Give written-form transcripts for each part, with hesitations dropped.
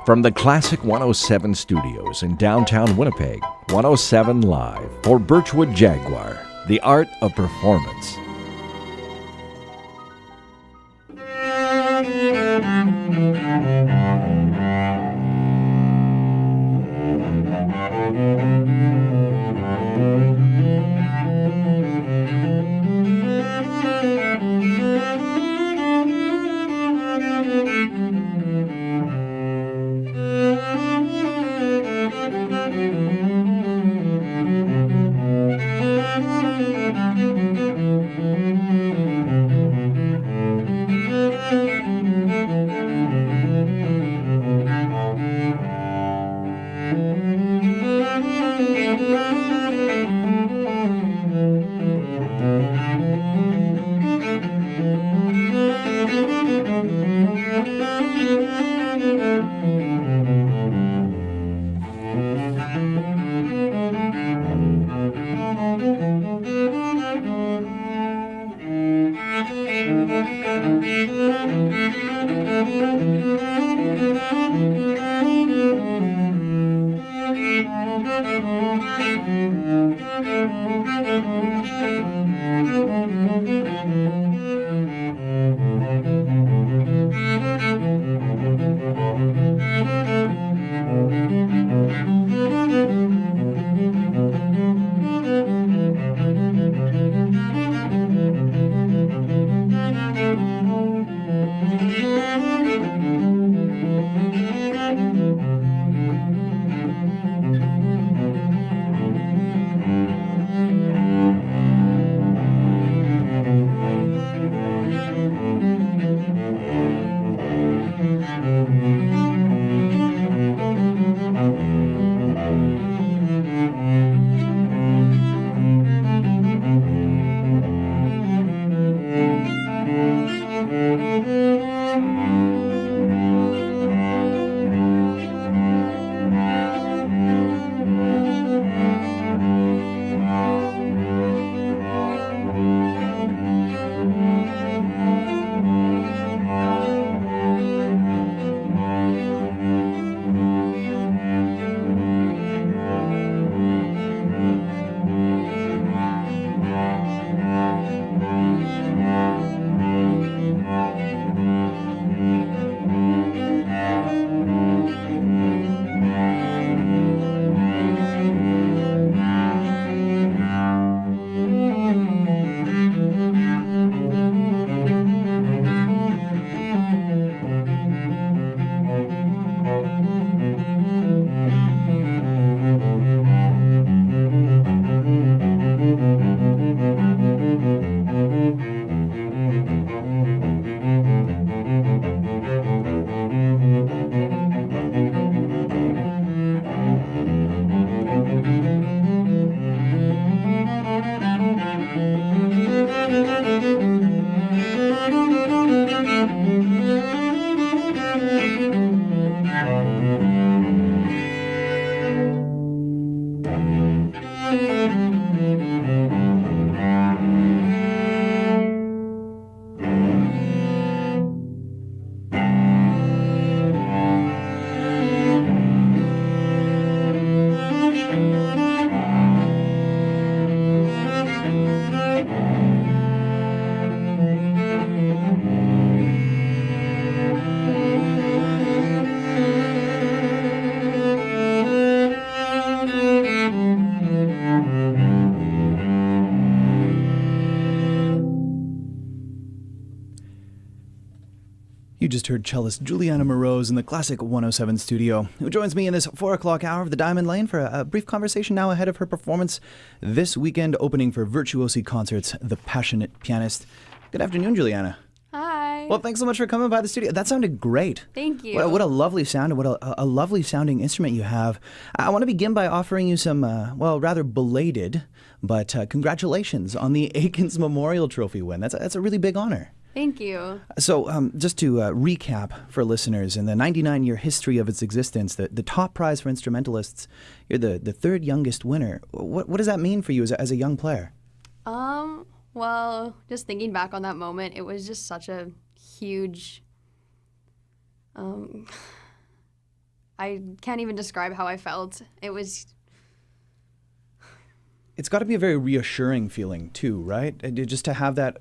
From the Classic 107 studios in downtown Winnipeg, 107 Live for Birchwood Jaguar, the art of performance. You just heard cellist Juliana Moroz in the Classic 107 studio, who joins me in this 4 o'clock hour of the Diamond Lane for a brief conversation now ahead of her performance this weekend, opening for Virtuosi Concerts, The Passionate Pianist. Good afternoon, Juliana. Hi. Well, thanks so much for coming by the studio. That sounded great. Thank you. What a lovely sound, and what a lovely sounding instrument you have. I want to begin by offering you some, rather belated, but congratulations on the Aikens Memorial Trophy win. That's a really big honor. Thank you. So just to recap for listeners, in the 99-year history of its existence, the top prize for instrumentalists, you're the third youngest winner. What does that mean for you as a young player? Well, just thinking back on that moment, it was just such a huge, I can't even describe how I felt. It was. It's got to be a very reassuring feeling too, right? Just to have that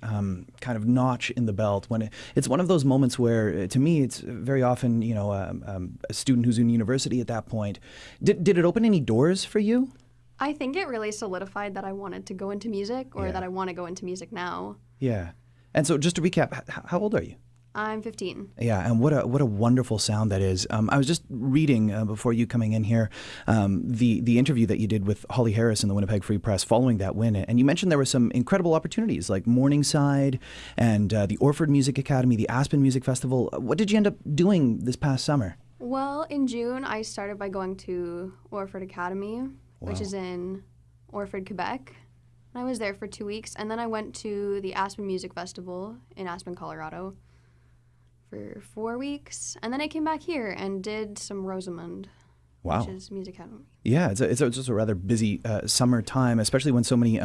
kind of notch in the belt when it's one of those moments where, to me, it's very often a student who's in university at that point. Did it open any doors for you? I think it really solidified that I wanted to go into music, or that I want to go into music now. Yeah, and so just to recap, how old are you? I'm 15. Yeah, and what a wonderful sound that is. I was just reading before you coming in here the interview that you did with Holly Harris in the Winnipeg Free Press following that win, and you mentioned there were some incredible opportunities like Morningside and the Orford Music Academy, the Aspen Music Festival. What did you end up doing this past summer? Well, in June, I started by going to Orford Academy, which is in Orford, Quebec. I was there for 2 weeks, and then I went to the Aspen Music Festival in Aspen, Colorado for 4 weeks, and then I came back here and did some Rosamond, which is Music Academy. Yeah, it's just a rather busy summer time, especially when so many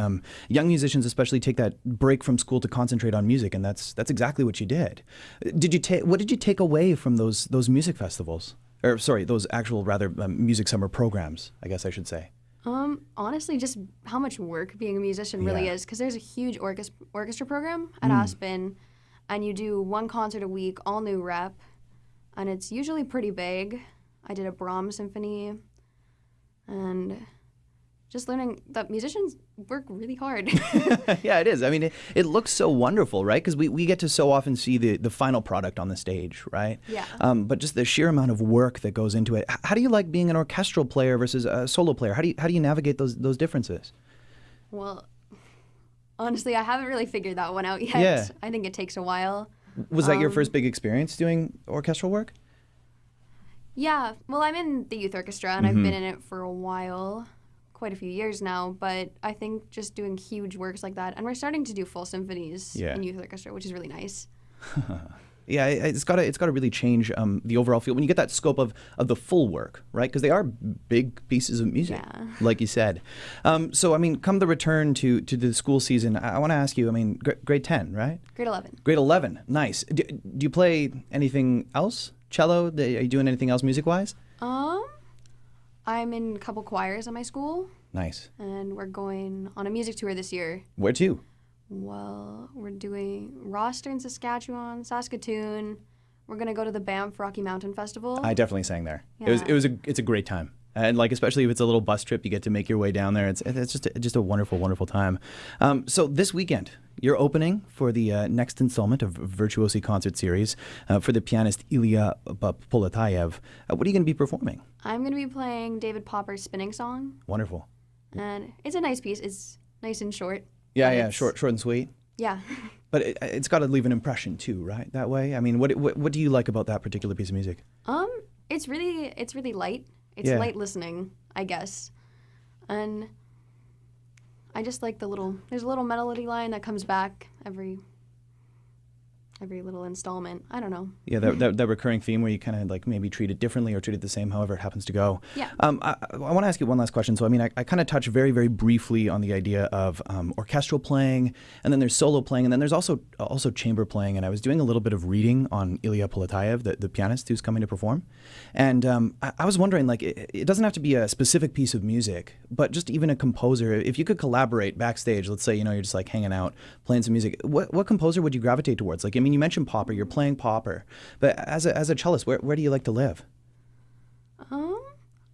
young musicians especially take that break from school to concentrate on music, and that's exactly what you did. What did you take away from those music festivals? Or sorry, those actual rather music summer programs, I guess I should say. Honestly, just how much work being a musician really is, because there's a huge orchestra program at Aspen, and you do one concert a week, all new rep, and it's usually pretty big. I did a Brahms symphony, and just learning that musicians work really hard. Yeah, it is. I mean, it looks so wonderful, right? Because we get to so often see the final product on the stage, right? Yeah. But just the sheer amount of work that goes into it. How do you like being an orchestral player versus a solo player? How do you navigate those differences? Well, honestly, I haven't really figured that one out yet. Yeah. I think it takes a while. Was that your first big experience doing orchestral work? Yeah. Well, I'm in the youth orchestra, and I've been in it for a while. Quite a few years now, but I think just doing huge works like that, and we're starting to do full symphonies in youth orchestra, which is really nice. Yeah, it's got to really change the overall feel when you get that scope of the full work, right? Because they are big pieces of music, like you said. So I mean, come the return to the school season, I want to ask you. I mean, grade 10, right? Grade 11. Grade 11, nice. Do you play anything else? Cello? Are you doing anything else music-wise? I'm in a couple choirs at my school. Nice. And we're going on a music tour this year. Where to? Well, we're doing Roster in Saskatchewan, Saskatoon. We're going to go to the Banff Rocky Mountain Festival. I definitely sang there. Yeah. It's a great time. And like, especially if it's a little bus trip, you get to make your way down there. It's just a wonderful, wonderful time. So this weekend, you're opening for the next installment of Virtuosi Concert Series for the pianist Ilya Poletaev. What are you going to be performing? I'm going to be playing David Popper's Spinning Song. Wonderful. And it's a nice piece. It's nice and short. Yeah, short and sweet. Yeah. But it's got to leave an impression too, right? That way. I mean, what do you like about that particular piece of music? It's really light. It's light listening, I guess. And I just like there's a little melody line that comes back every little installment. I don't know. Yeah, that recurring theme where you kind of like maybe treat it differently or treat it the same, however it happens to go. Yeah. I want to ask you one last question. So, I mean, I kind of touched very, very briefly on the idea of orchestral playing, and then there's solo playing, and then there's also chamber playing. And I was doing a little bit of reading on Ilya Poletaev, the pianist who's coming to perform. And I was wondering, like, it doesn't have to be a specific piece of music, but just even a composer. If you could collaborate backstage, let's say, you're just like hanging out, playing some music, what composer would you gravitate towards? Like, I mean, you mentioned Popper, you're playing Popper, but as a cellist, where do you like to live?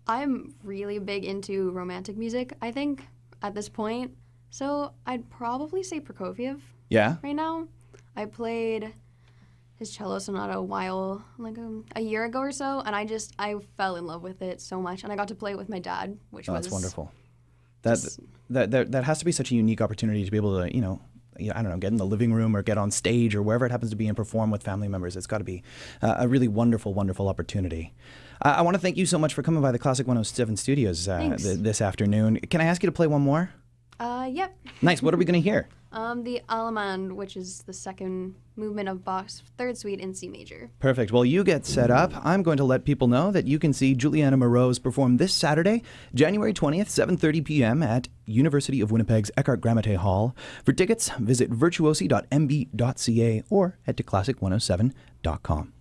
I'm really big into romantic music, I think, at this point. So I'd probably say Prokofiev. Yeah. Right now. I played his cello sonata a year ago or so, and I fell in love with it so much, and I got to play it with my dad, which was that's wonderful. That has to be such a unique opportunity to be able to, I don't know, get in the living room or get on stage or wherever it happens to be and perform with family members. It's got to be a really wonderful, wonderful opportunity. I want to thank you so much for coming by the Classic 107 studios this afternoon. Can I ask you to play one more? Yep. Nice. What are we going to hear? The Allemande, which is the second movement of Bach's Third Suite in C major. Perfect. Well, you get set up. I'm going to let people know that you can see Juliana Moroz perform this Saturday, January 20th, 7:30 p.m. at University of Winnipeg's Eckhart Grammaté Hall. For tickets, visit virtuosi.mb.ca or head to classic107.com.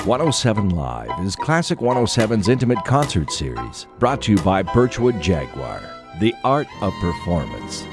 107 Live is Classic 107's intimate concert series, brought to you by Birchwood Jaguar, the art of performance.